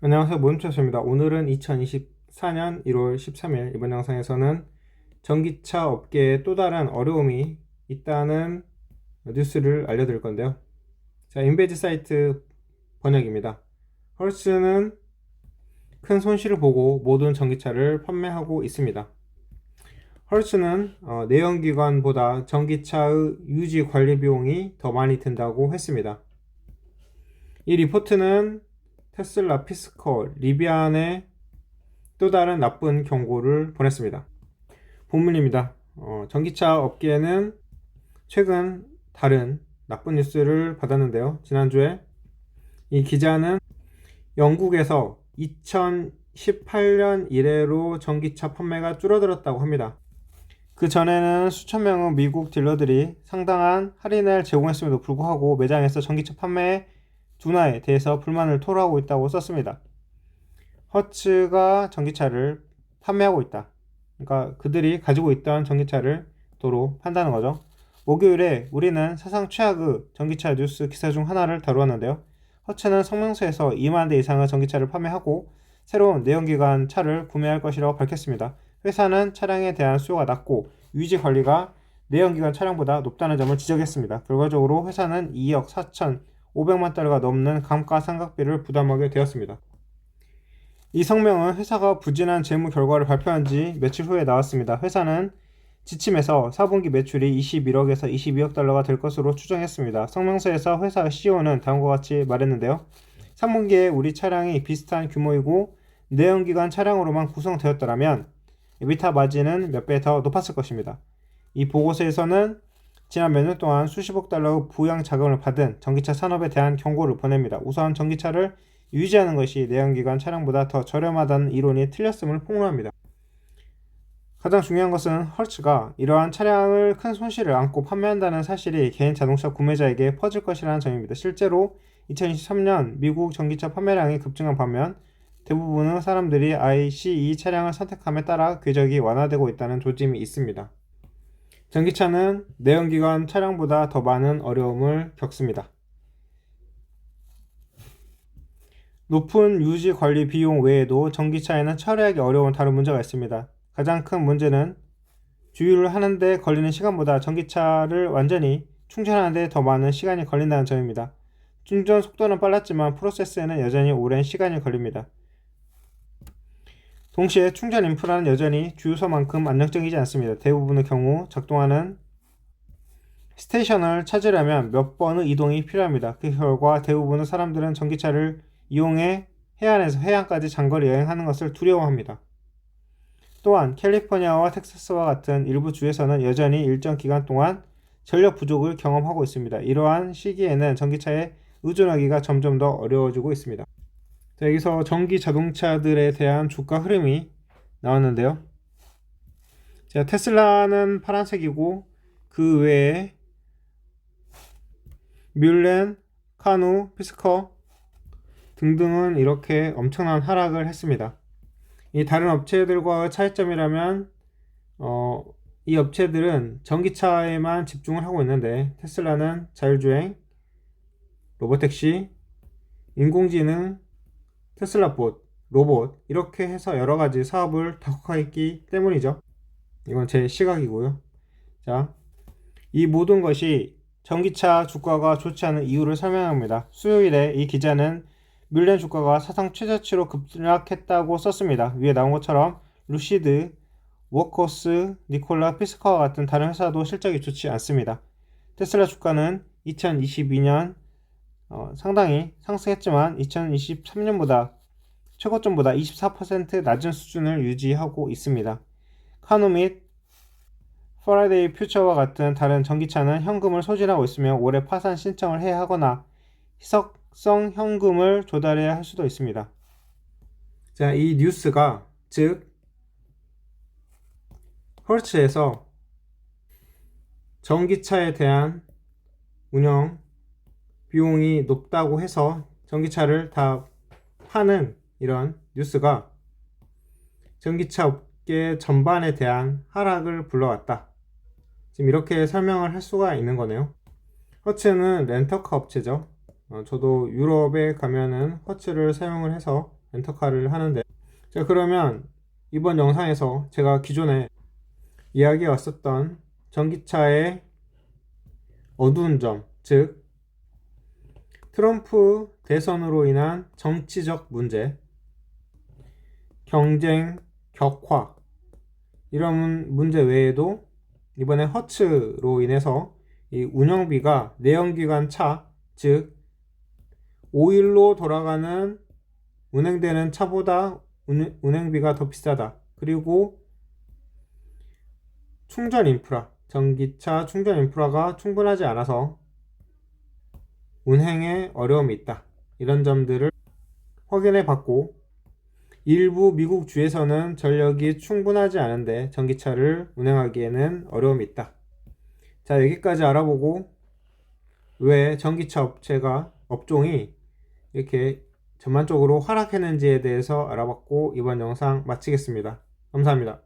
안녕하세요, 모임초입니다. 오늘은 2024년 1월 13일 이번 영상에서는 전기차 업계에 또 다른 어려움이 있다는 뉴스를 알려드릴 건데요. 자, 인베지 사이트 번역입니다. 헐츠는 큰 손실을 보고 모든 전기차를 판매하고 있습니다. 헐츠는 내연기관보다 전기차의 유지 관리 비용이 더 많이 든다고 했습니다. 이 리포트는 테슬라, 피스커, 리비안에 또 다른 나쁜 경고를 보냈습니다. 본문입니다. 전기차 업계는 최근 다른 나쁜 뉴스를 받았는데요. 지난주에 이 기자는 영국에서 2018년 이래로 전기차 판매가 줄어들었다고 합니다. 그 전에는 수천 명의 미국 딜러들이 상당한 할인을 제공했음에도 불구하고 매장에서 전기차 판매 둔화에 대해서 불만을 토로하고 있다고 썼습니다. 허츠가 전기차를 판매하고 있다. 그러니까 그들이 가지고 있던 전기차를 도로 판다는 거죠. 목요일에 우리는 사상 최악의 전기차 뉴스 기사 중 하나를 다루었는데요. 허츠는 성명서에서 2만 대 이상의 전기차를 판매하고 새로운 내연기관 차를 구매할 것이라고 밝혔습니다. 회사는 차량에 대한 수요가 낮고 유지 관리가 내연기관 차량보다 높다는 점을 지적했습니다. 결과적으로 회사는 2억 4,500만 달러가 넘는 감가상각비를 부담하게 되었습니다. 이 성명은 회사가 부진한 재무 결과를 발표한 지 며칠 후에 나왔습니다. 회사는 지침에서 4분기 매출이 21억에서 22억 달러가 될 것으로 추정했습니다. 성명서에서 회사 CEO는 다음과 같이 말했는데요. 3분기에 우리 차량이 비슷한 규모이고 내연기관 차량으로만 구성되었더라면 에비타 마진은 몇 배 더 높았을 것입니다. 이 보고서에서는 지난 몇 년 동안 수십억 달러의 부양 자금을 받은 전기차 산업에 대한 경고를 보냅니다. 우선 전기차를 유지하는 것이 내연기관 차량보다 더 저렴하다는 이론이 틀렸음을 폭로합니다. 가장 중요한 것은 헐츠가 이러한 차량을 큰 손실을 안고 판매한다는 사실이 개인 자동차 구매자에게 퍼질 것이라는 점입니다. 실제로 2023년 미국 전기차 판매량이 급증한 반면 대부분의 사람들이 ICE 차량을 선택함에 따라 궤적이 완화되고 있다는 조짐이 있습니다. 전기차는 내연기관 차량보다 더 많은 어려움을 겪습니다. 높은 유지 관리 비용 외에도 전기차에는 처리하기 어려운 다른 문제가 있습니다. 가장 큰 문제는 주유를 하는데 걸리는 시간보다 전기차를 완전히 충전하는데 더 많은 시간이 걸린다는 점입니다. 충전 속도는 빨랐지만 프로세스에는 여전히 오랜 시간이 걸립니다. 동시에 충전 인프라는 여전히 주유소만큼 안정적이지 않습니다. 대부분의 경우 작동하는 스테이션을 찾으려면 몇 번의 이동이 필요합니다. 그 결과 대부분의 사람들은 전기차를 이용해 해안에서 해안까지 장거리 여행하는 것을 두려워합니다. 또한 캘리포니아와 텍사스와 같은 일부 주에서는 여전히 일정 기간 동안 전력 부족을 경험하고 있습니다. 이러한 시기에는 전기차에 의존하기가 점점 더 어려워지고 있습니다. 자, 여기서 전기 자동차들에 대한 주가 흐름이 나왔는데요. 자, 테슬라는 파란색이고 그 외에 뮬렌, 카누, 피스커 등등은 이렇게 엄청난 하락을 했습니다. 이 다른 업체들과의 차이점이라면 이 업체들은 전기차에만 집중을 하고 있는데 테슬라는 자율주행, 로보택시, 인공지능, 테슬라봇, 로봇 이렇게 해서 여러가지 사업을 다국화했기 때문이죠. 이건 제 시각이고요. 자, 이 모든 것이 전기차 주가가 좋지 않은 이유를 설명합니다. 수요일에 이 기자는 뮬렌 주가가 사상 최저치로 급락했다고 썼습니다. 위에 나온 것처럼 루시드, 워커스, 니콜라, 피스커와 같은 다른 회사도 실적이 좋지 않습니다. 테슬라 주가는 2022년 상당히 상승했지만 2023년보다 최고점보다 24% 낮은 수준을 유지하고 있습니다. 카누 및 퍼라데이 퓨처와 같은 다른 전기차는 현금을 소진하고 있으며 올해 파산 신청을 해야 하거나 희석성 현금을 조달해야 할 수도 있습니다. 자, 이 뉴스가 즉 헐츠에서 전기차에 대한 운영 비용이 높다고 해서 전기차를 다 파는 이런 뉴스가 전기차 업계 전반에 대한 하락을 불러왔다. 지금 이렇게 설명을 할 수가 있는 거네요. 허츠는 렌터카 업체죠. 저도 유럽에 가면은 허츠를 사용을 해서 렌터카를 하는데, 자, 그러면 이번 영상에서 제가 기존에 이야기해 왔었던 전기차의 어두운 점, 즉 트럼프 대선으로 인한 정치적 문제, 경쟁 격화, 이런 문제 외에도 이번에 허츠로 인해서 이 운영비가 내연기관 차, 즉 오일로 돌아가는 운행되는 차보다 운행비가 더 비싸다. 그리고 충전 인프라, 전기차 충전 인프라가 충분하지 않아서 운행에 어려움이 있다. 이런 점들을 확인해 봤고, 일부 미국 주에서는 전력이 충분하지 않은데 전기차를 운행하기에는 어려움이 있다. 자, 여기까지 알아보고 왜 전기차 업종이 이렇게 전반적으로 하락했는지에 대해서 알아봤고, 이번 영상 마치겠습니다. 감사합니다.